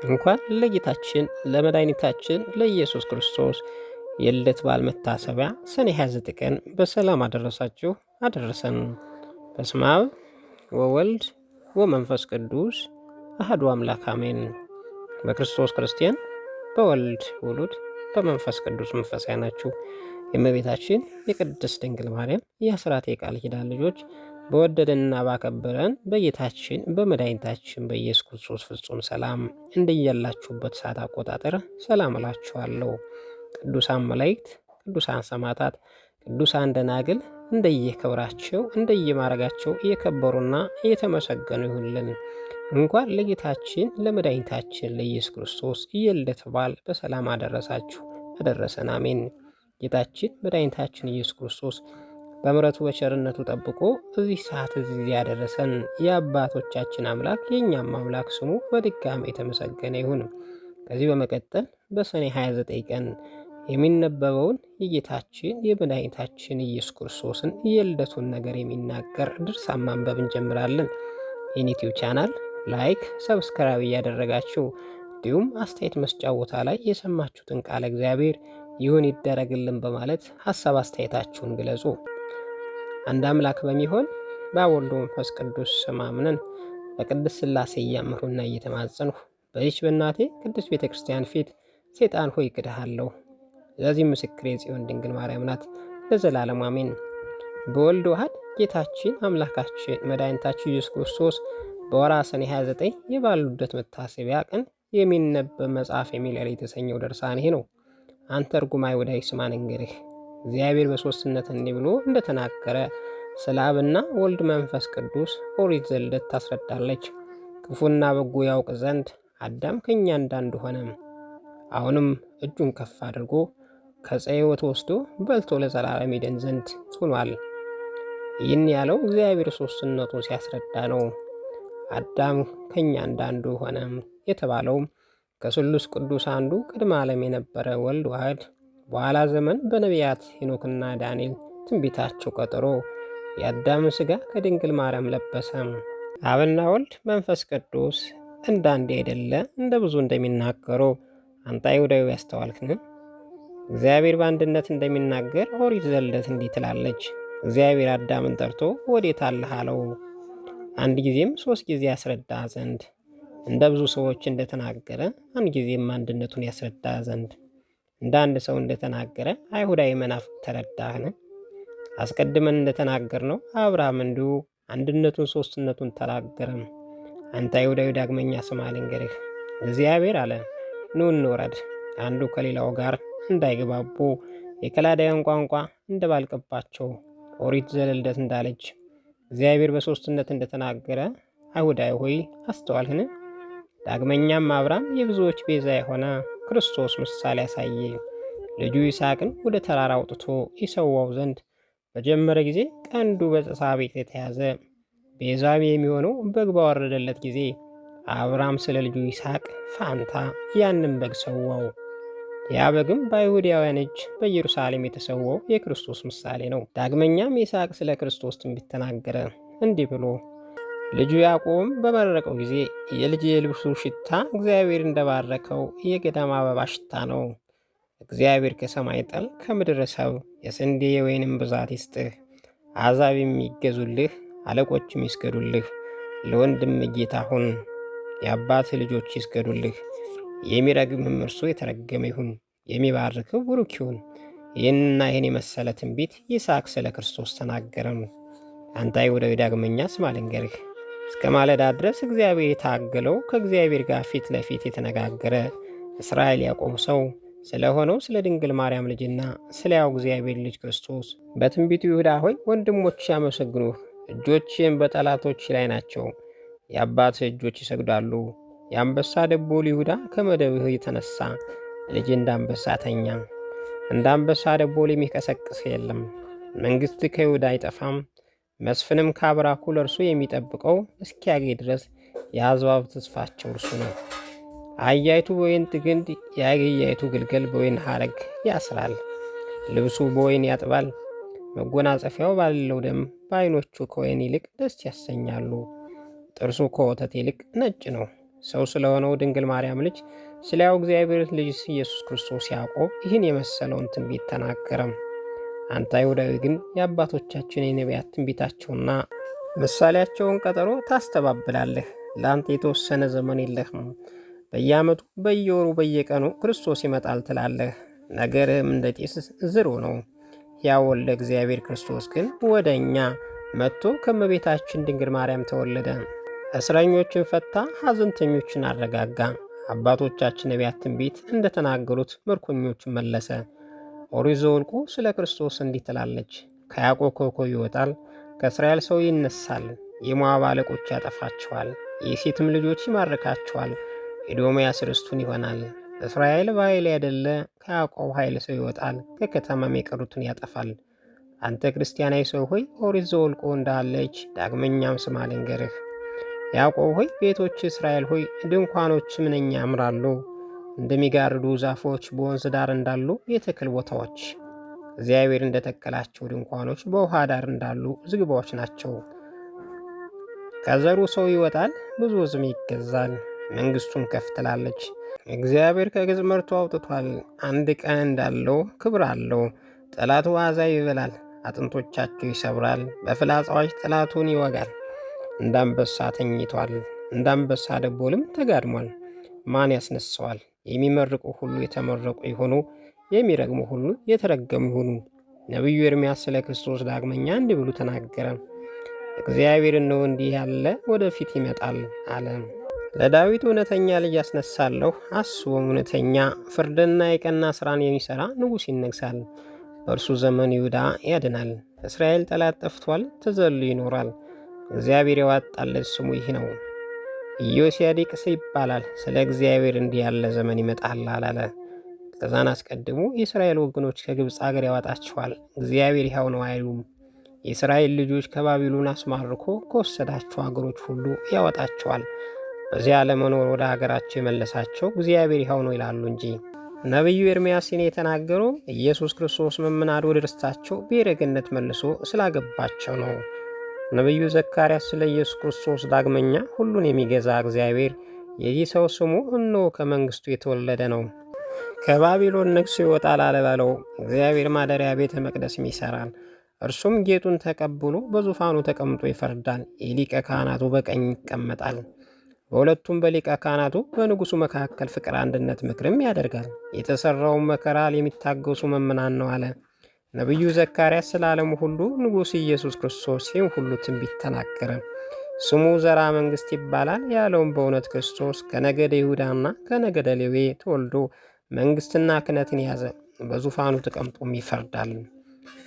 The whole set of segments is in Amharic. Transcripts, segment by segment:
እንኳን ለጌታችን ለመድኃኒታችን ለኢየሱስ ክርስቶስ የልደት በዓል መታሰቢያ ሰኔ 29 ቀን በሰላም አደረሳችሁ አደረሰን። በስመ አብ ወወልድ ወመንፈስ ቅዱስ አሐዱ አምላክ አሜን። በክርስቶስ ክርስቲያን፣ በወልድ ውሉድ፣ በመንፈስ ቅዱስ መንፈሳዊ ናችሁ። የእመቤታችን የቅድስት ድንግል ማርያም የአስራት የቃል ኪዳን ልጆች በወደደንና ባከበረን በጌታችን በመድኃኒታችን በኢየሱስ ክርስቶስ ፍጹም ሰላም እንደያላችሁበት ሰዓት አቆጣጠር ሰላም እላችኋለሁ። ቅዱሳን መላእክት፣ ቅዱሳን ሰማዕታት፣ ቅዱሳን ደናግል እንደየክብራቸው እንደየማረጋቸው እየከበሩና እየተመሰገኑ ይሁንልን። እንኳን ለጌታችን ለመድኃኒታችን ለኢየሱስ ክርስቶስ የልደት በዓል በሰላም አደረሳችሁ አደረሰን። አሜን። ጌታችን መድኃኒታችን ኢየሱስ ክርስቶስ በምሕረቱ በቸርነቱ ጠብቆ እዚህ ሰዓት እዚህ ያደረሰን የአባቶቻችን አምላክ የእኛም አምላክ ስሙ በድጋሚ የተመሰገነ ይሁን። ከዚህ በመቀጠል በሰኔ 29 ቀን የሚነበበውን የጌታችን የመድኃኒታችን ኢየሱስ ክርስቶስን የልደቱን ነገር የሚናገር ድርሳን ማንበብ እንጀምራለን። ይህን ዩቲዩብ ቻናል ላይክ፣ ሰብስክራይብ እያደረጋችሁ እንዲሁም አስተያየት መስጫ ቦታ ላይ የሰማችሁትን ቃለ እግዚአብሔር ይሁን ይደረግልን በማለት ሀሳብ አስተያየታችሁን ግለጹ። አንድ አምላክ በሚሆን በአብ ወልድ መንፈስ ቅዱስ ስም አምነን በቅድስት ሥላሴ እያመንሁና እየተማጸንሁ በዚች በእናቴ ቅድስት ቤተ ክርስቲያን ፊት ሰይጣን ሆይ ክድሃለሁ፣ ስለዚህ ምስክሬ ጽዮን ድንግል ማርያም ናት፣ ለዘላለም አሜን። በወልድ ዋህድ ጌታችን አምላካችን መድኃኒታችን ኢየሱስ ክርስቶስ በወርኃ ሰኔ 29 የበዓሉ ልደት መታሰቢያ ቀን የሚነበብ መጽሐፍ የሚለር የተሰኘው ድርሳን ይሄ ነው። አንተ ርጉም አይሁዳዊ ስማ ልንገርህ፣ እግዚአብሔር በሦስትነት እንዲህ ብሎ እንደተናገረ ስለ አብና ወልድ መንፈስ ቅዱስ ኦሪት ዘልደት ታስረዳለች። ክፉና በጎ ያውቅ ዘንድ አዳም ከእኛ እንዳንዱ ሆነ። አሁንም እጁን ከፍ አድርጎ ከዕፀ ሕይወት ወስዶ በልቶ ለዘላለም ይድን ዘንድ ሆኗል። ይህን ያለው እግዚአብሔር ሦስትነቱን ሲያስረዳ ነው። አዳም ከእኛ እንዳንዱ ሆነ የተባለውም ከስሉስ ቅዱስ አንዱ ቅድመ ዓለም የነበረ ወልድ ዋህድ በኋላ ዘመን በነቢያት ሄኖክና ዳንኤል ትንቢታቸው ቀጠሮ የአዳምን ሥጋ ከድንግል ማርያም ለበሰ። አብና ወልድ መንፈስ ቅዱስ እንደ አንድ አይደለ እንደ ብዙ እንደሚናገሩ አንተ አይሁዳዊ ያስተዋልክን? እግዚአብሔር በአንድነት እንደሚናገር ኦሪት ዘልደት እንዲህ ትላለች። እግዚአብሔር አዳምን ጠርቶ ወዴት አለህ አለው። አንድ ጊዜም 3 ጊዜ ያስረዳ ዘንድ እንደ ብዙ ሰዎች እንደተናገረ አንድ ጊዜም አንድነቱን ያስረዳ ዘንድ እንደ አንድ ሰው እንደተናገረ አይሁዳዊ መናፍቅ ተረዳህን? አስቀድመን እንደተናገር ነው አብርሃም እንዲሁ አንድነቱን ሦስትነቱን ተናገረም። አንተ አይሁዳዊ ዳግመኛ ስማ ልንገርህ፣ እግዚአብሔር አለ ኑ እንውረድ፣ አንዱ ከሌላው ጋር እንዳይግባቡ የከላዳያን ቋንቋ እንደባልቅባቸው ኦሪት ዘልደት እንዳለች እግዚአብሔር በሦስትነት እንደተናገረ አይሁዳዊ ሆይ አስተዋልህን? ዳግመኛም አብርሃም የብዙዎች ቤዛ የሆነ ክርስቶስ ምሳሌ ያሳየ ልጁ ይስሐቅን ወደ ተራራ አውጥቶ ይሰዋው ዘንድ በጀመረ ጊዜ ቀንዱ በፀሳ ቤት የተያዘ ቤዛም የሚሆነው በግ ባወረደለት ጊዜ አብርሃም ስለ ልጁ ይስሐቅ ፋንታ ያንን በግ ሰዋው። ያ በግም በአይሁዳውያን እጅ በኢየሩሳሌም የተሰዋው የክርስቶስ ምሳሌ ነው። ዳግመኛም ይስሐቅ ስለ ክርስቶስ ትንቢት ተናገረ እንዲህ ብሎ ልጁ ያዕቆብም በመረቀው ጊዜ የልጅ የልብሱ ሽታ እግዚአብሔር እንደባረከው የገዳም አበባ ሽታ ነው። እግዚአብሔር ከሰማይ ጠል ከምድር ሰብ የስንዴ የወይንም ብዛት ይስጥህ። አሕዛብ የሚገዙልህ አለቆችም ይስገዱልህ። ለወንድም ጌታ ሁን፣ የአባትህ ልጆች ይስገዱልህ። የሚረግምህም እርሱ የተረገመ ይሁን፣ የሚባርክህ ቡሩክ ይሁን። ይህንና ይህን የመሰለ ትንቢት ይስሐቅ ስለ ክርስቶስ ተናገረም። አንተ አይሁዳዊ ዳግመኛ ስማ ልንገርህ፣ እስከ ማለዳ ድረስ እግዚአብሔር የታገለው ከእግዚአብሔር ጋር ፊት ለፊት የተነጋገረ እስራኤል ያዕቆብ ሰው ስለሆነው ስለ ድንግል ማርያም ልጅና ስለ ያው እግዚአብሔር ልጅ ክርስቶስ በትንቢቱ ይሁዳ ሆይ ወንድሞች ያመሰግኑህ፣ እጆችህም በጠላቶች ላይ ናቸው። የአባትህ እጆች ይሰግዳሉ። የአንበሳ ደቦል ይሁዳ ከመደብህ የተነሳ ልጅ እንዳንበሳ ተኛ። እንደ አንበሳ ደቦል የሚቀሰቅስ የለም። መንግሥት ከይሁዳ አይጠፋም። መስፍንም ከአብራኩ ለእርሱ የሚጠብቀው እስኪያገኝ ድረስ የአሕዛብ ተስፋቸው እርሱ ነው። አህያይቱ በወይን ግንድ የአህያይቱ ግልገል በወይን ሐረግ ያስራል። ልብሱ በወይን ያጥባል፣ መጎናጸፊያው ባለው ደም በዓይኖቹ ከወይን ይልቅ ደስ ያሰኛሉ። ጥርሱ ከወተት ይልቅ ነጭ ነው፣ ሰው ስለሆነው ድንግል ማርያም ልጅ ስለ ሕያው እግዚአብሔር ልጅ ኢየሱስ ክርስቶስ ያዕቆብ ይህን የመሰለውን ትንቢት ተናገረም። አንተ አይሁዳዊ ግን የአባቶቻችን የነቢያት ትንቢታቸውና ምሳሌያቸውን ቀጠሮ ታስተባብላለህ። ለአንተ የተወሰነ ዘመን የለህም። በየዓመቱ በየወሩ በየቀኑ ክርስቶስ ይመጣል ትላለህ። ነገርህም እንደ ጢስ ዝሩ ነው። ያው ወልደ እግዚአብሔር ክርስቶስ ግን ወደ እኛ መጥቶ ከእመቤታችን ድንግል ማርያም ተወለደ። እስረኞችን ፈታ፣ ሐዘንተኞችን አረጋጋ። አባቶቻችን ነቢያት ትንቢት እንደተናገሩት ምርኮኞችን መለሰ። ኦሪት ዘኍልቍ ስለ ክርስቶስ እንዲህ ትላለች። ከያዕቆብ ኮከብ ይወጣል፣ ከእስራኤል ሰው ይነሳል። የሞዓብ አለቆች ያጠፋቸዋል፣ የሴትም ልጆች ይማርካቸዋል። ኤዶምያስ ርስቱን ይሆናል። እስራኤል በኃይል ያደለ ከያዕቆብ ኃይል ሰው ይወጣል፣ ከከተማም የቀሩትን ያጠፋል። አንተ ክርስቲያናዊ ሰው ሆይ ኦሪት ዘኍልቍ እንዳለች ዳግመኛም ስማ ልንገርህ። ያዕቆብ ሆይ ቤቶች፣ እስራኤል ሆይ ድንኳኖች ምንኛ ያምራሉ! እንደሚጋርዱ ዛፎች በወንዝ ዳር እንዳሉ የተክል ቦታዎች። እግዚአብሔር እንደተከላቸው ድንኳኖች በውሃ ዳር እንዳሉ ዝግባዎች ናቸው። ከዘሩ ሰው ይወጣል፣ ብዙ ሕዝብም ይገዛል። መንግሥቱን ከፍ ትላለች። እግዚአብሔር ከግብፅ መርቶ አውጥቷል። አንድ ቀን እንዳለው ክብር አለው። ጠላቱ አሕዛብ ይበላል፣ አጥንቶቻቸው ይሰብራል። በፍላጻዎች ጠላቱን ይወጋል። እንደ አንበሳ ተኝቷል፣ እንደ አንበሳ ደቦልም ተጋድሟል። ማን ያስነሳዋል? የሚመርቁ ሁሉ የተመረቁ ይሆኑ፣ የሚረግሙ ሁሉ የተረገሙ ይሆኑ። ነቢዩ ኤርምያስ ስለ ክርስቶስ ዳግመኛ እንዲህ ብሎ ተናገረ። እግዚአብሔር እነሆ እንዲህ ያለ ወደፊት ይመጣል አለ። ለዳዊት እውነተኛ ልጅ ያስነሳለሁ፣ አስቦም እውነተኛ ፍርድና የቀና ሥራን የሚሠራ ንጉሥ ይነግሣል። በእርሱ ዘመን ይሁዳ ያድናል። እስራኤል ጠላት ጠፍቷል፣ ተዘልሎ ይኖራል። እግዚአብሔር ያዋጣለት ስሙ ይህ ነው። ኢዮስያዴቅስ ይባላል። ስለ እግዚአብሔር እንዲህ ያለ ዘመን ይመጣል አላለ። ከዛን አስቀድሞ የእስራኤል ወገኖች ከግብፅ አገር ያወጣቸዋል። እግዚአብሔር ይኸው ነው አይሉም። የእስራኤል ልጆች ከባቢሎን አስማርኮ ከወሰዳቸው አገሮች ሁሉ ያወጣቸዋል። በዚያ ለመኖር ወደ አገራቸው የመለሳቸው እግዚአብሔር ይኸው ነው ይላሉ እንጂ። ነቢዩ ኤርምያስን የተናገረው ኢየሱስ ክርስቶስ መምናድ ወደ ርስታቸው ብሔረ ገነት መልሶ ስላገባቸው ነው። ነቢዩ ዘካርያስ ስለ ኢየሱስ ክርስቶስ ዳግመኛ ሁሉን የሚገዛ እግዚአብሔር የዚህ ሰው ስሙ እነሆ ከመንግሥቱ የተወለደ ነው፣ ከባቢሎን ነግሶ ይወጣል አለበለው። እግዚአብሔር ማደሪያ ቤተ መቅደስም ይሠራል። እርሱም ጌጡን ተቀብሎ በዙፋኑ ተቀምጦ ይፈርዳል። የሊቀ ካህናቱ በቀኝ ይቀመጣል። በሁለቱም በሊቀ ካህናቱ በንጉሡ መካከል ፍቅር፣ አንድነት፣ ምክርም ያደርጋል። የተሠራውን መከራ የሚታገሱ መምናን ነው አለ። ነቢዩ ዘካርያስ ስለ ዓለሙ ሁሉ ንጉሥ ኢየሱስ ክርስቶስ ይህን ሁሉ ትንቢት ተናገረ። ስሙ ዘርዓ መንግሥት ይባላል ያለውም በእውነት ክርስቶስ ከነገደ ይሁዳና ከነገደ ሌዊ ተወልዶ መንግሥትና ክህነትን ያዘ። በዙፋኑ ተቀምጦም ይፈርዳል።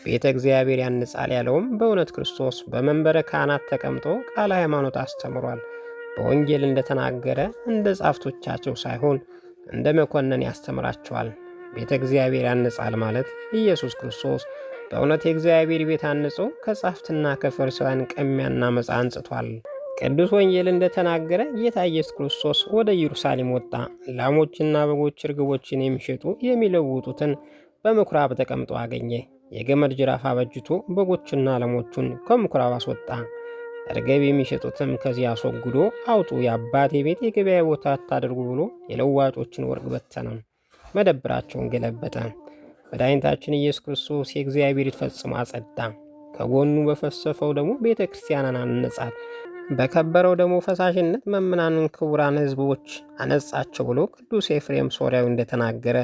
ቤተ እግዚአብሔር ያንጻል ያለውም በእውነት ክርስቶስ በመንበረ ካህናት ተቀምጦ ቃለ ሃይማኖት አስተምሯል። በወንጌል እንደተናገረ እንደ ጻፍቶቻቸው ሳይሆን እንደ መኮንን ያስተምራቸዋል። ቤተ እግዚአብሔር ያንጻል ማለት ኢየሱስ ክርስቶስ በእውነት የእግዚአብሔር ቤት አንጾ ከጻፍትና ከፈሪሳውያን ቀሚያና መጻ አንጽቷል። ቅዱስ ወንጌል እንደተናገረ ጌታ ኢየሱስ ክርስቶስ ወደ ኢየሩሳሌም ወጣ። ላሞችና በጎች፣ ርግቦችን የሚሸጡ የሚለውጡትን በምኩራብ ተቀምጦ አገኘ። የገመድ ጅራፍ አበጅቶ በጎችና ላሞቹን ከምኩራብ አስወጣ። ርግብ የሚሸጡትም ከዚህ አስወግዶ አውጡ፣ የአባቴ ቤት የገበያ ቦታ አታድርጉ ብሎ የለዋጮችን ወርቅ በተነ፣ መደብራቸውን ገለበጠ። መድኃኒታችን ኢየሱስ ክርስቶስ የእግዚአብሔር ፈጽሞ አጸዳ። ከጎኑ በፈሰፈው ደግሞ ቤተ ክርስቲያንን አነጻት። በከበረው ደግሞ ፈሳሽነት መምናንን ክቡራን ሕዝቦች አነጻቸው ብሎ ቅዱስ ኤፍሬም ሶርያዊ እንደተናገረ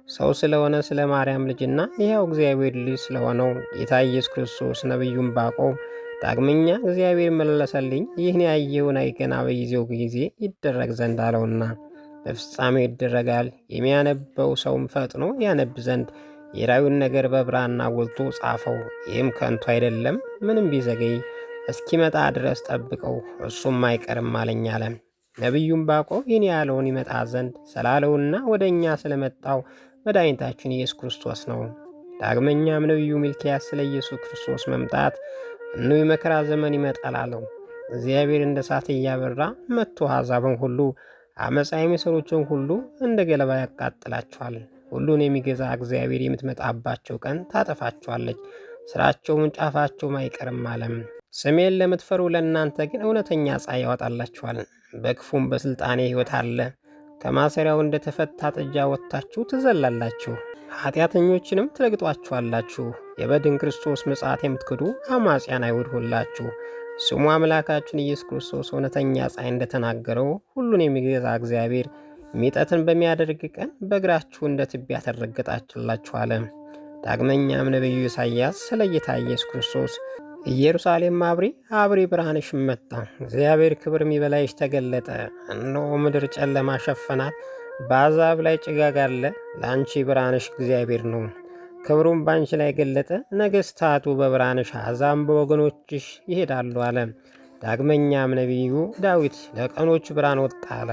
ሰው ስለሆነ ስለ ማርያም ልጅና ይኸው እግዚአብሔር ልጅ ስለሆነው ጌታ ኢየሱስ ክርስቶስ ነቢዩን ዕንባቆም ዳግመኛ እግዚአብሔር መለሰልኝ፣ ይህን ያየውን ገና በጊዜው ጊዜ ይደረግ ዘንድ አለውና በፍጻሜው ይደረጋል። የሚያነበው ሰውም ፈጥኖ ያነብ ዘንድ የራዩን ነገር በብራና ጎልቶ ጻፈው። ይህም ከንቱ አይደለም፣ ምንም ቢዘገይ እስኪመጣ ድረስ ጠብቀው፣ እርሱም አይቀርም አለኝ አለ። ነቢዩ ዕንባቆም ይህን ያለውን ይመጣ ዘንድ ስላለውና ወደ እኛ ስለመጣው መድኃኒታችን ኢየሱስ ክርስቶስ ነው። ዳግመኛም ነቢዩ ሚልክያስ ስለ ኢየሱስ ክርስቶስ መምጣት እነሆ የመከራ ዘመን ይመጣል አለው። እግዚአብሔር እንደ እሳት እያበራ መጥቶ አሕዛብን ሁሉ አመፃ የሚሰሩትን ሁሉ እንደ ገለባ ያቃጥላቸዋል። ሁሉን የሚገዛ እግዚአብሔር የምትመጣባቸው ቀን ታጠፋቸዋለች፣ ስራቸውን ጫፋቸውም አይቀርም አለም። ስሜን ለምትፈሩ ለእናንተ ግን እውነተኛ ፀሐይ ያወጣላችኋል። በክፉም በሥልጣኔ ሕይወት አለ። ከማሰሪያው እንደተፈታ ጥጃ ወጥታችሁ ትዘላላችሁ፣ ኃጢአተኞችንም ትረግጧችኋላችሁ። የበድን ክርስቶስ ምጽአት የምትክዱ አማጽያን አይሁድ ሁላችሁ ስሙ አምላካችን ኢየሱስ ክርስቶስ እውነተኛ ፀሐይ እንደተናገረው ሁሉን የሚገዛ እግዚአብሔር ሚጠትን በሚያደርግ ቀን በእግራችሁ እንደ ትቢያ ተረገጣችላችሁ አለ። ዳግመኛም ነቢዩ ኢሳይያስ ስለ ጌታ ኢየሱስ ክርስቶስ ኢየሩሳሌም አብሪ አብሪ ብርሃንሽም መጣ፣ እግዚአብሔር ክብር የሚበላይሽ ተገለጠ፣ እነሆ ምድር ጨለማ ሸፈናት፣ በአሕዛብ ላይ ጭጋግ አለ፣ ለአንቺ ብርሃንሽ እግዚአብሔር ነው፣ ክብሩም በአንቺ ላይ ገለጠ፣ ነገሥታቱ በብርሃንሽ አሕዛብም በወገኖችሽ ይሄዳሉ አለ። ዳግመኛም ነቢዩ ዳዊት ለቀኖች ብርሃን ወጣ አለ።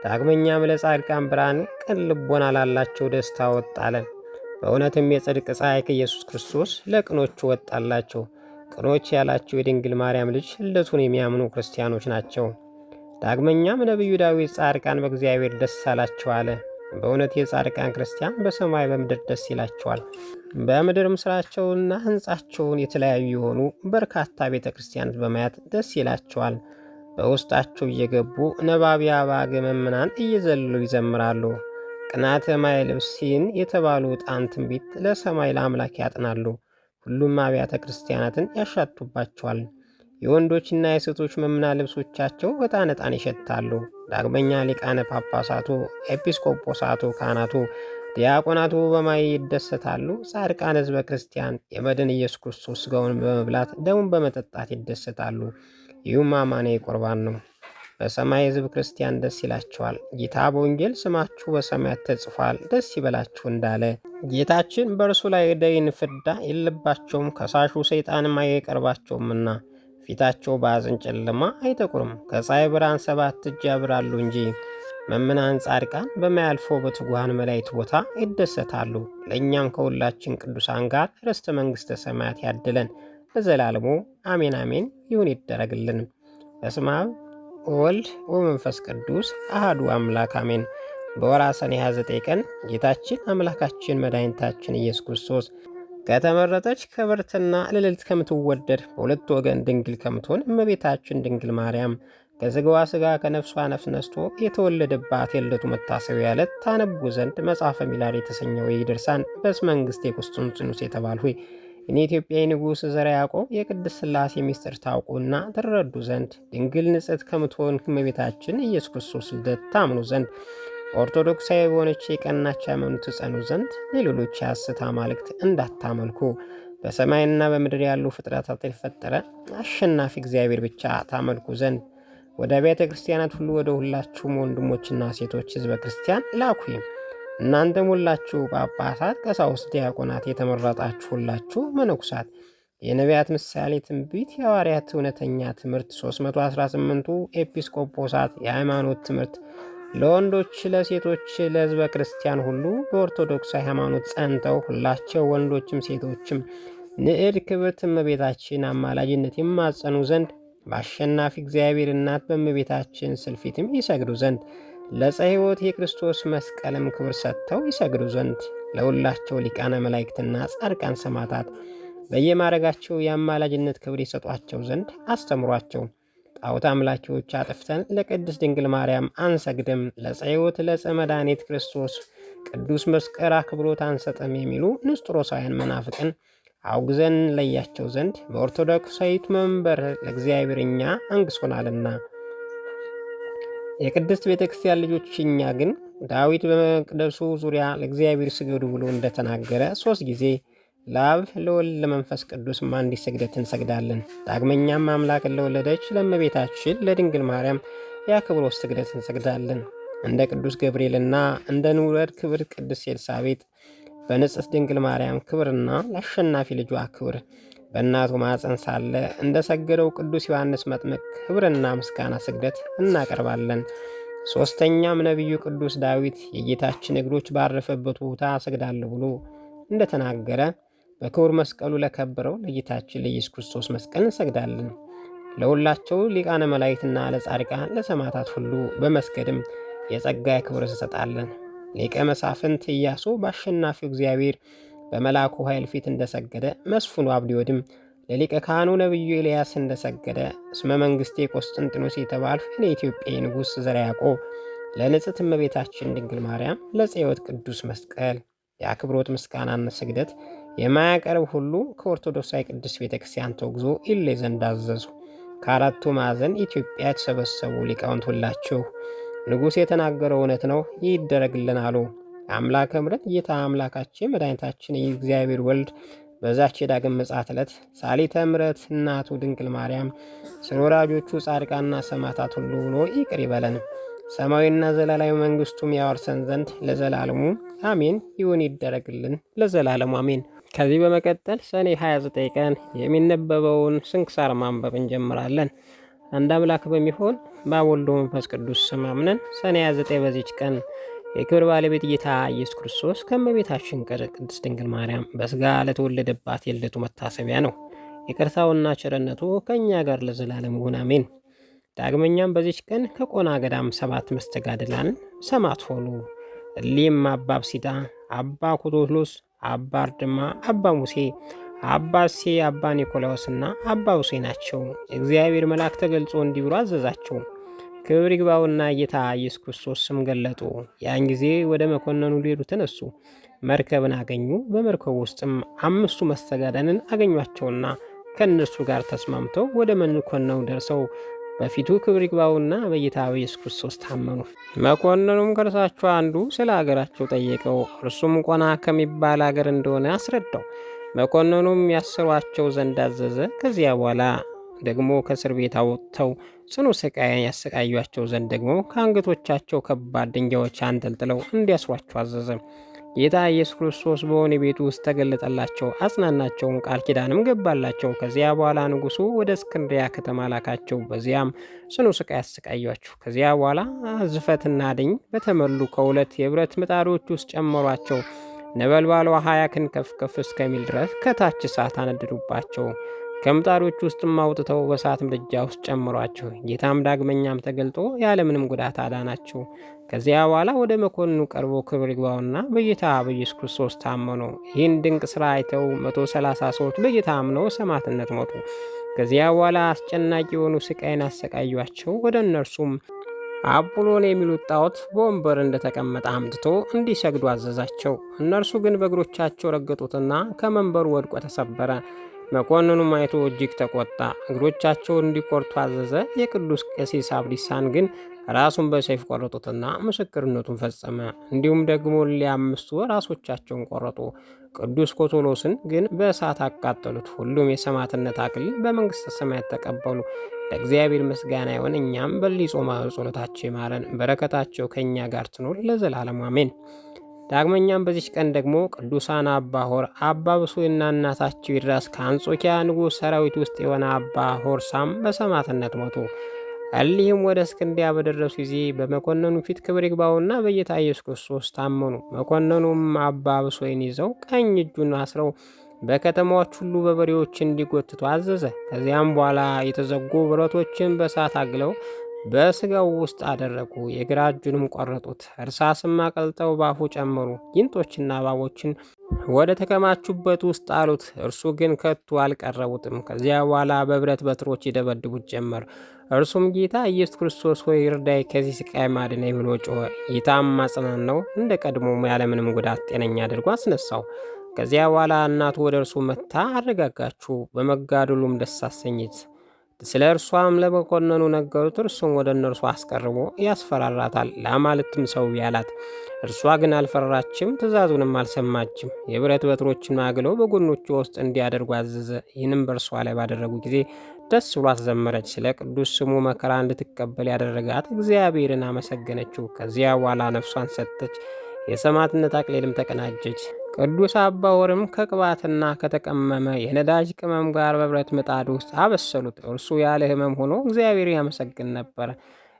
ዳግመኛም ለጻድቃን ብርሃን፣ ቅን ልቦና ላላቸው ደስታ ወጣ አለ። በእውነትም የጽድቅ ፀሐይ ከኢየሱስ ክርስቶስ ለቅኖቹ ወጣላቸው። ቅኖች ያላቸው የድንግል ማርያም ልጅ ልደቱን የሚያምኑ ክርስቲያኖች ናቸው። ዳግመኛም ነቢዩ ዳዊት ጻድቃን በእግዚአብሔር ደስ አላቸው አለ። በእውነት የጻድቃን ክርስቲያን በሰማይ በምድር ደስ ይላቸዋል። በምድርም ስራቸውንና ሕንጻቸውን የተለያዩ የሆኑ በርካታ ቤተ ክርስቲያናት በማየት ደስ ይላቸዋል። በውስጣቸው እየገቡ ነባቢ አባገ መምናን እየዘለሉ ይዘምራሉ። ቅናተ ማየ ልብሲን የተባሉ ዕጣን ትንቢት ለሰማይ ለአምላክ ያጥናሉ። ሁሉም አብያተ ክርስቲያናትን ያሻቱባቸዋል። የወንዶችና የሴቶች መምና ልብሶቻቸው ዕጣን ይሸታሉ። ዳግመኛ ሊቃነ ጳጳሳቱ፣ ኤጲስቆጶሳቱ፣ ካህናቱ፣ ዲያቆናቱ በማይ ይደሰታሉ። ጻድቃን ሕዝበ ክርስቲያን የመድን ኢየሱስ ክርስቶስ ሥጋውን በመብላት ደሙን በመጠጣት ይደሰታሉ። ይህም አማኔ ቁርባን ነው። በሰማይ ሕዝብ ክርስቲያን ደስ ይላቸዋል። ጌታ በወንጌል ስማችሁ በሰማያት ተጽፏል ደስ ይበላችሁ እንዳለ ጌታችን በእርሱ ላይ ደይን ፍዳ የለባቸውም፣ ከሳሹ ሰይጣንም አይቀርባቸውምና ፊታቸው በሐዘን ጨለማ አይጠቁርም፣ ከፀሐይ ብርሃን 7 እጅ ያብራሉ እንጂ። መምናን ጻድቃን በማያልፈው በትጉሃን መላእክት ቦታ ይደሰታሉ። ለእኛም ከሁላችን ቅዱሳን ጋር ርስተ መንግሥተ ሰማያት ያድለን ለዘላለሙ አሜን አሜን ይሁን ይደረግልን። በስመ አብ ወልድ ወመንፈስ ቅዱስ አሃዱ አምላክ አሜን። በወርኃ ሰኔ 29 ቀን ጌታችን አምላካችን መድኃኒታችን ኢየሱስ ክርስቶስ ከተመረጠች ክብርትና ልዕልት ከምትወደድ በሁለት ወገን ድንግል ከምትሆን እመቤታችን ድንግል ማርያም ከሥጋዋ ሥጋ ከነፍሷ ነፍስ ነስቶ የተወለደባት የልደቱ መታሰቢያ ዕለት ታነቡ ዘንድ መጽሐፈ ሚላድ የተሰኘው ይህ ድርሳን በስመ መንግሥት የቁስጥንጥኖስ የተባልሁ እኔ ኢትዮጵያዊ ንጉሥ ዘርዓ ያዕቆብ የቅድስት ሥላሴ ምስጢር ታውቁና ትረዱ ዘንድ ድንግል ንጽሕት ከምትሆን እመቤታችን ኢየሱስ ክርስቶስ ልደት ታምኑ ዘንድ ኦርቶዶክሳዊ በሆነች የቀናች ሃይማኖት ትጸኑ ዘንድ የሌሎች የሐሰት አማልክት እንዳታመልኩ በሰማይና በምድር ያሉ ፍጥረታት የፈጠረ አሸናፊ እግዚአብሔር ብቻ ታመልኩ ዘንድ ወደ ቤተ ክርስቲያናት ሁሉ ወደ ሁላችሁም ወንድሞችና ሴቶች ሕዝበ ክርስቲያን ላኩኝ። እናንተም ሁላችሁ ጳጳሳት፣ ቀሳውስት፣ ዲያቆናት፣ የተመረጣችሁ ሁላችሁ መነኩሳት፣ የነቢያት ምሳሌ ትንቢት፣ የሐዋርያት እውነተኛ ትምህርት 318ቱ ኤጲስቆጶሳት፣ የሃይማኖት ትምህርት ለወንዶች ለሴቶች፣ ለሕዝበ ክርስቲያን ሁሉ በኦርቶዶክሳዊ ሃይማኖት ጸንተው ሁላቸው ወንዶችም ሴቶችም ንዕድ ክብርት እመቤታችን አማላጅነት ይማጸኑ ዘንድ በአሸናፊ እግዚአብሔር እናት በእመቤታችን ስልፊትም ይሰግዱ ዘንድ ለዕፀ ሕይወት የክርስቶስ መስቀልም ክብር ሰጥተው ይሰግዱ ዘንድ ለሁላቸው ሊቃነ መላእክትና ጻድቃን ሰማዕታት በየማረጋቸው የአማላጅነት ክብር ይሰጧቸው ዘንድ አስተምሯቸው። ጣዖት አምላኪዎች አጥፍተን ለቅድስት ድንግል ማርያም አንሰግድም፣ ለዕፀ ሕይወት ለዕፀ መድኃኒት ክርስቶስ ቅዱስ መስቀል አክብሮት አንሰጥም የሚሉ ንስጥሮሳውያን መናፍቅን አውግዘን ለያቸው ዘንድ በኦርቶዶክሳዊት መንበር ለእግዚአብሔር እኛ አንግሶናልና። የቅድስት ቤተ ክርስቲያን ልጆች እኛ ግን ዳዊት በመቅደሱ ዙሪያ ለእግዚአብሔር ስገዱ ብሎ እንደተናገረ 3 ጊዜ ለአብ ለወልድ ለመንፈስ ቅዱስ አንዲት ስግደት እንሰግዳለን። ዳግመኛም አምላክን ለወለደች ለእመቤታችን ለድንግል ማርያም የአክብሮት ስግደት እንሰግዳለን። እንደ ቅዱስ ገብርኤልና እንደ ንውረድ ክብር ቅድስት ኤልሳቤጥ በንጽሕት ድንግል ማርያም ክብርና ለአሸናፊ ልጇ ክብር በእናቱ ማፀን ሳለ እንደ ሰገደው ቅዱስ ዮሐንስ መጥምቅ ክብርና ምስጋና ስግደት እናቀርባለን። 3ኛም ነቢዩ ቅዱስ ዳዊት የጌታችን እግሮች ባረፈበት ቦታ ሰግዳለሁ ብሎ እንደተናገረ በክቡር መስቀሉ ለከበረው ለጌታችን ለኢየሱስ ክርስቶስ መስቀል እንሰግዳለን። ለሁላቸው ሊቃነ መላእክትና ለጻድቃን ለሰማዕታት ሁሉ በመስገድም የጸጋ ክብር እንሰጣለን። ሊቀ መሳፍንት ኢያሱ በአሸናፊው እግዚአብሔር በመልአኩ ኃይል ፊት እንደሰገደ መስፍኑ አብድዮድም ለሊቀ ካህኑ ነቢዩ ኤልያስ እንደሰገደ እስመ መንግሥቴ ቆስጠንጢኖስ የተባልሁ እኔ ኢትዮጵያዊ ንጉሥ ዘርዓ ያዕቆብ ለንጽሕት እመቤታችን ድንግል ማርያም ለጽዮት ቅዱስ መስቀል የአክብሮት ምስጋናና ስግደት የማያቀርብ ሁሉ ከኦርቶዶክሳዊ ቅድስት ቤተ ክርስቲያን ተወግዞ ይለይ ዘንድ አዘዙ። ከአራቱ ማዕዘን ኢትዮጵያ የተሰበሰቡ ሊቃውንት ሁላችሁ ንጉሥ የተናገረው እውነት ነው፣ ይህ ይደረግልን አሉ። አምላከ ምሕረት ጌታ አምላካችን መድኃኒታችን የእግዚአብሔር ወልድ በዛች የዳግም ምጽአት ዕለት ሳሊተ ምሕረት እናቱ ድንግል ማርያም ስለ ወዳጆቹ ጻድቃንና ሰማዕታት ሁሉ ብሎ ይቅር ይበለን፣ ሰማያዊና ዘላለማዊ መንግሥቱም ያወርሰን ዘንድ ለዘላለሙ አሜን። ይሁን ይደረግልን ለዘላለሙ አሜን። ከዚህ በመቀጠል ሰኔ 29 ቀን የሚነበበውን ስንክሳር ማንበብ እንጀምራለን። አንድ አምላክ በሚሆን በአብ ወልድ መንፈስ ቅዱስ ስም አምነን ሰኔ 29 በዚች ቀን የክብር ባለቤት ጌታ ኢየሱስ ክርስቶስ ከእመቤታችን ቅድስት ድንግል ማርያም በሥጋ ለተወለደባት የልደቱ መታሰቢያ ነው። ይቅርታውና ቸርነቱ ከእኛ ጋር ለዘላለም ይሁን አሜን። ዳግመኛም በዚች ቀን ከቆና ገዳም 7 መስተጋድላን ሰማዕት ሆኑ። እሊህም አባ አብሲዳ፣ አባ ኩቶሎስ፣ አባ አርድማ፣ አባ ሙሴ፣ አባ እሴ፣ አባ ኒቆላዎስና አባ ሙሴ ናቸው። እግዚአብሔር መልአክ ተገልጾ እንዲህ ብሎ አዘዛቸው። ክብር ይግባውና ጌታ ኢየሱስ ክርስቶስ ስም ገለጡ። ያን ጊዜ ወደ መኮንኑ ሊሄዱ ተነሱ። መርከብን አገኙ። በመርከቡ ውስጥም 5ቱ መስተጋድላንን አገኟቸውና ከእነርሱ ጋር ተስማምተው ወደ መኮንኑ ደርሰው በፊቱ ክብር ይግባውና በጌታ በኢየሱስ ክርስቶስ ታመኑ። መኮንኑም ከእርሳቸው አንዱ ስለ አገራቸው ጠየቀው። እርሱም ቆና ከሚባል አገር እንደሆነ አስረዳው። መኮንኑም ያስሯቸው ዘንድ አዘዘ። ከዚያ በኋላ ደግሞ ከእስር ቤት አወጥተው ጽኑ ስቃይን ያሰቃዩቸው ዘንድ ደግሞ ከአንገቶቻቸው ከባድ ድንጋዮች አንጠልጥለው እንዲያስሯቸው አዘዘ። ጌታ ኢየሱስ ክርስቶስ በወህኒ ቤቱ ውስጥ ተገለጠላቸው፣ አጽናናቸውን፣ ቃል ኪዳንም ገባላቸው። ከዚያ በኋላ ንጉሡ ወደ እስክንድሪያ ከተማ ላካቸው። በዚያም ጽኑ ስቃይ ያሰቃዩአቸው። ከዚያ በኋላ ዝፈትና ድኝ በተሞሉ ከ2 የብረት ምጣዶች ውስጥ ጨመሯቸው። ነበልባሏ 20 ክንድ ከፍ ከፍ እስከሚል ድረስ ከታች እሳት አነደዱባቸው። ከምጣዶች ውስጥም አውጥተው በእሳት ምድጃ ውስጥ ጨምሯቸው። ጌታም ዳግመኛም ተገልጦ ያለምንም ጉዳት አዳናቸው። ከዚያ በኋላ ወደ መኮንኑ ቀርቦ ክብር ይግባውና በጌታ በኢየሱስ ክርስቶስ ታመኑ። ይህን ድንቅ ሥራ አይተው 130 ሰዎች በጌታ አምነው ሰማዕትነት ሞቱ። ከዚያ በኋላ አስጨናቂ የሆኑ ስቃይን አሰቃዩአቸው። ወደ እነርሱም አጵሎን የሚሉት ጣዖት በወንበር እንደተቀመጠ አምጥቶ እንዲሰግዱ አዘዛቸው። እነርሱ ግን በእግሮቻቸው ረገጡትና ከመንበሩ ወድቆ ተሰበረ። መኮንኑም አይቶ እጅግ ተቆጣ። እግሮቻቸውን እንዲቆርጡ አዘዘ። የቅዱስ ቀሲስ አብዲሳን ግን ራሱን በሰይፍ ቆረጡትና ምስክርነቱን ፈጸመ። እንዲሁም ደግሞ ለ5ቱ ራሶቻቸውን ቆረጡ። ቅዱስ ኮቶሎስን ግን በእሳት አቃጠሉት። ሁሉም የሰማዕትነት አክሊል በመንግሥተ ሰማያት ተቀበሉ። ለእግዚአብሔር ምስጋና ይሁን። እኛም በሊጾ ማር ጸሎታቸው ይማረን፣ በረከታቸው ከእኛ ጋር ትኖር ለዘላለሙ አሜን። ዳግመኛም በዚች ቀን ደግሞ ቅዱሳን አባ ሆር፣ አባ ብሶይና እናታቸው ይድረስ ከአንጾኪያ ንጉሥ ሰራዊት ውስጥ የሆነ አባ ሆርሳም በሰማዕትነት ሞቱ። እሊህም ወደ እስክንድርያ በደረሱ ጊዜ በመኮንኑ ፊት ክብር ይግባውና በጌታ ኢየሱስ ክርስቶስ ታመኑ። መኮንኑም አባ ብሶይን ይዘው ቀኝ እጁን አስረው በከተማዎች ሁሉ በበሬዎች እንዲጎትቱ አዘዘ። ከዚያም በኋላ የተዘጉ ብረቶችን በእሳት አግለው በስጋው ውስጥ አደረጉ። የግራ እጁንም ቆረጡት። እርሳስም አቀልጠው ባፉ ጨመሩ። ጊንጦችና እባቦችን ወደ ተከማቹበት ውስጥ አሉት። እርሱ ግን ከቶ አልቀረቡትም። ከዚያ በኋላ በብረት በትሮች ይደበድቡት ጀመር። እርሱም ጌታ ኢየሱስ ክርስቶስ ሆይ እርዳይ፣ ከዚህ ስቃይ ማድነኝ ብሎ ጮኸ። ጌታም አጽናናው፣ እንደ ቀድሞ ያለምንም ጉዳት ጤነኛ አድርጎ አስነሳው። ከዚያ በኋላ እናቱ ወደ እርሱ መጥታ አረጋጋችው፣ በመጋደሉም ደስ አሰኘች። ስለ እርሷም ለመኮንኑ ነገሩት። እርሱም ወደ እነርሱ አስቀርቦ ያስፈራራታል፣ ለአማልክትም ሰው ያላት። እርሷ ግን አልፈራችም፣ ትእዛዙንም አልሰማችም። የብረት በትሮችን አግለው በጎኖቿ ውስጥ እንዲያደርጉ አዘዘ። ይህንም በእርሷ ላይ ባደረጉ ጊዜ ደስ ብሏት ዘመረች። ስለ ቅዱስ ስሙ መከራ እንድትቀበል ያደረጋት እግዚአብሔርን አመሰገነችው። ከዚያ በኋላ ነፍሷን ሰጠች፣ የሰማዕትነት አክሊልም ተቀናጀች። ቅዱስ አባ ሆርም ከቅባትና ከተቀመመ የነዳጅ ቅመም ጋር በብረት ምጣድ ውስጥ አበሰሉት። እርሱ ያለ ሕመም ሆኖ እግዚአብሔር ያመሰግን ነበር።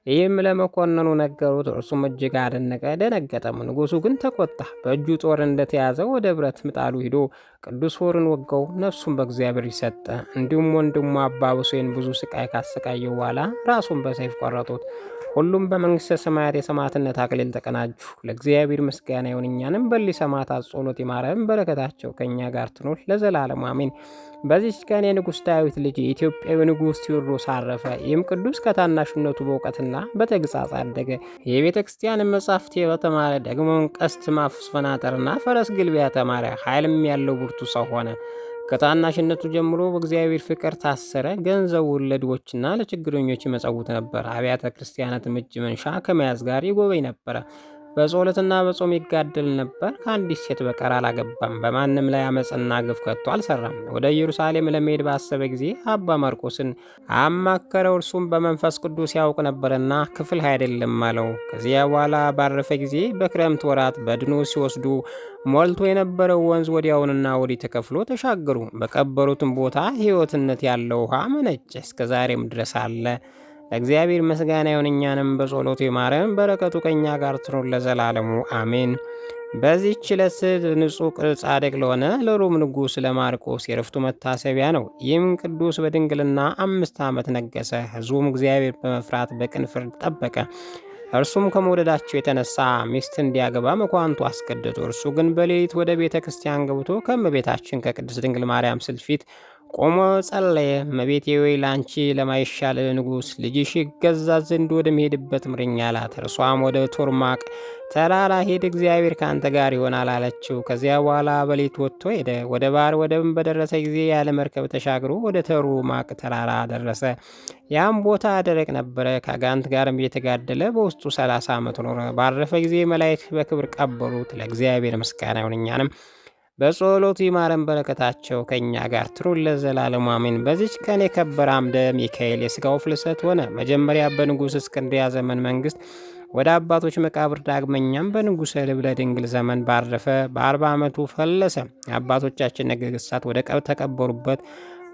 ይህም ለመኮንኑ ነገሩት። እርሱም እጅግ አደነቀ፣ ደነገጠም። ንጉሡ ግን ተቆጣ። በእጁ ጦር እንደተያዘ ወደ ብረት ምጣዱ ሂዶ ቅዱስ ሆርን ወጋው። ነፍሱን በእግዚአብሔር ይሰጠ። እንዲሁም ወንድሙ አባ ብሶይን ብዙ ስቃይ ካሰቃየው በኋላ ራሱን በሰይፍ ቆረጡት። ሁሉም በመንግሥተ ሰማያት የሰማዕትነት አክሊል ተቀናጁ። ለእግዚአብሔር ምስጋና ይሁን፣ እኛንም በሊ ሰማዕታት ጸሎት ይማረን፣ በረከታቸው ከእኛ ጋር ትኑር ለዘላለሙ አሜን። በዚች ቀን የንጉሥ ዳዊት ልጅ የኢትዮጵያዊ ንጉሥ ቴዎድሮስ አረፈ። ይህም ቅዱስ ከታናሽነቱ በእውቀትና በተግሣጽ አደገ። የቤተ ክርስቲያንን መጻሕፍት በተማረ ደግሞም ቀስት ማስፈናጠርና ፈረስ ግልቢያ ተማረ። ኃይልም ያለው ብርቱ ሰው ሆነ። ከታናሽነቱ ጀምሮ በእግዚአብሔር ፍቅር ታሰረ። ገንዘቡን ለድሆችና ለችግረኞች ይመጸውት ነበር። አብያተ ክርስቲያናትም እጅ መንሻ ከመያዝ ጋር ይጎበኝ ነበረ። በጸሎትና በጾም ይጋደል ነበር። ከአንዲት ሴት በቀር አላገባም። በማንም ላይ አመፅና ግፍ ከቶ አልሰራም። ወደ ኢየሩሳሌም ለመሄድ ባሰበ ጊዜ አባ ማርቆስን አማከረው። እርሱም በመንፈስ ቅዱስ ያውቅ ነበርና ክፍል አይደለም አለው። ከዚያ በኋላ ባረፈ ጊዜ በክረምት ወራት በድኖ ሲወስዱ ሞልቶ የነበረው ወንዝ ወዲያውንና ወዲህ ተከፍሎ ተሻገሩ። በቀበሩትም ቦታ ሕይወትነት ያለው ውሃ መነጨ፣ እስከ ዛሬም ድረስ አለ። ለእግዚአብሔር ምስጋና ይሁን፣ እኛንም በጸሎቱ ይማረን፣ በረከቱ ከእኛ ጋር ትኑር ለዘላለሙ አሜን። በዚህች ዕለት ንጹሕ ጻድቅ ለሆነ ለሮም ንጉሥ ለማርቆስ የዕረፍቱ መታሰቢያ ነው። ይህም ቅዱስ በድንግልና 5 ዓመት ነገሰ። ሕዝቡም እግዚአብሔር በመፍራት በቅን ፍርድ ጠበቀ። እርሱም ከመውደዳቸው የተነሳ ሚስት እንዲያገባ መኳንቱ አስገደዱ። እርሱ ግን በሌሊት ወደ ቤተ ክርስቲያን ገብቶ ከእመቤታችን ከቅድስት ድንግል ማርያም ስዕል ፊት ቆሞ ጸለየ። እመቤቴ ወይ ለአንቺ ለማይሻል ንጉሥ ልጅሽ ይገዛ ዘንድ ወደሚሄድበት ምርኛ አላት። እርሷም ወደ ቶርማቅ ተራራ ሄድ፣ እግዚአብሔር ከአንተ ጋር ይሆናል አለችው። ከዚያ በኋላ በሌሊት ወጥቶ ሄደ። ወደ ባህር ወደብም በደረሰ ጊዜ ያለ መርከብ ተሻግሮ ወደ ቶርማቅ ተራራ ደረሰ። ያም ቦታ ደረቅ ነበረ። ከአጋንንት ጋርም እየተጋደለ በውስጡ 30 ዓመት ኖረ። ባረፈ ጊዜ መላእክት በክብር ቀበሩት። ለእግዚአብሔር ምስጋና ይሁን፣ እኛንም በጸሎቱ ይማረን፣ በረከታቸው ከእኛ ጋር ትኑር ለዘላለሙ አሜን። በዚች ቀን የከበረ አምደ ሚካኤል የሥጋው ፍልሰት ሆነ። መጀመሪያ በንጉሥ እስክንድርያ ዘመን መንግሥት ወደ አባቶች መቃብር፣ ዳግመኛም በንጉሠ ልብነ ድንግል ዘመን ባረፈ በ40 ዓመቱ ፈለሰ። አባቶቻችን ነገሥታት ወደ ተቀበሩበት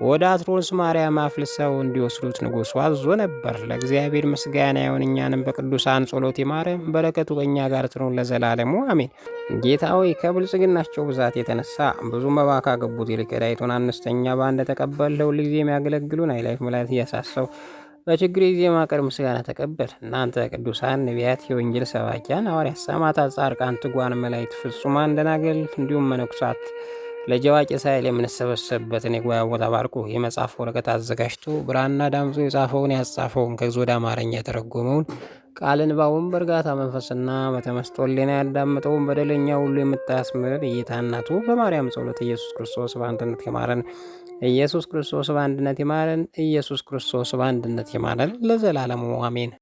ወደ አትሮንስ ማርያም አፍልሰው እንዲወስዱት ንጉሡ አዞ ነበር። ለእግዚአብሔር ምስጋና ይሁን፣ እኛንም በቅዱሳን ጸሎት ይማረን፣ በረከቱ ከእኛ ጋር ትኑር ለዘላለሙ አሜን። ጌታ ሆይ ከብልጽግናቸው ብዛት የተነሳ ብዙ መባ ካገቡት ይልቅ የዳይቱን አነስተኛ በአንድ ተቀበል። ለሁልጊዜ የሚያገለግሉን ኃይላፍ መላእክት እያሳሰው በችግር ጊዜ ማቅረብ ምስጋና ተቀበል። እናንተ ቅዱሳን ነቢያት፣ የወንጌል ሰባኪያን ሐዋርያት፣ ሰማዕታት፣ ጻድቃን፣ ትጉሃን መላእክት፣ ፍጹማን ደናግል እንዲሁም መነኩሳት ልጅ አዋቂ ሳይል የምንሰበሰብበትን የጉባኤ ቦታ ባርኩ። የመጽሐፍ ወረቀት አዘጋጅቶ ብራና ዳምጾ የጻፈውን ያጻፈውን ከግዕዝ ወደ አማርኛ የተረጎመውን ቃል ንባቡን በእርጋታ መንፈስና በተመስጦ ሕሊና ያዳመጠውን በደለኛ ሁሉ የምታስምር የጌታ እናቱ በማርያም ጸሎት ኢየሱስ ክርስቶስ በአንድነት ይማረን። ኢየሱስ ክርስቶስ በአንድነት ይማረን። ኢየሱስ ክርስቶስ በአንድነት ይማረን ለዘላለሙ አሜን።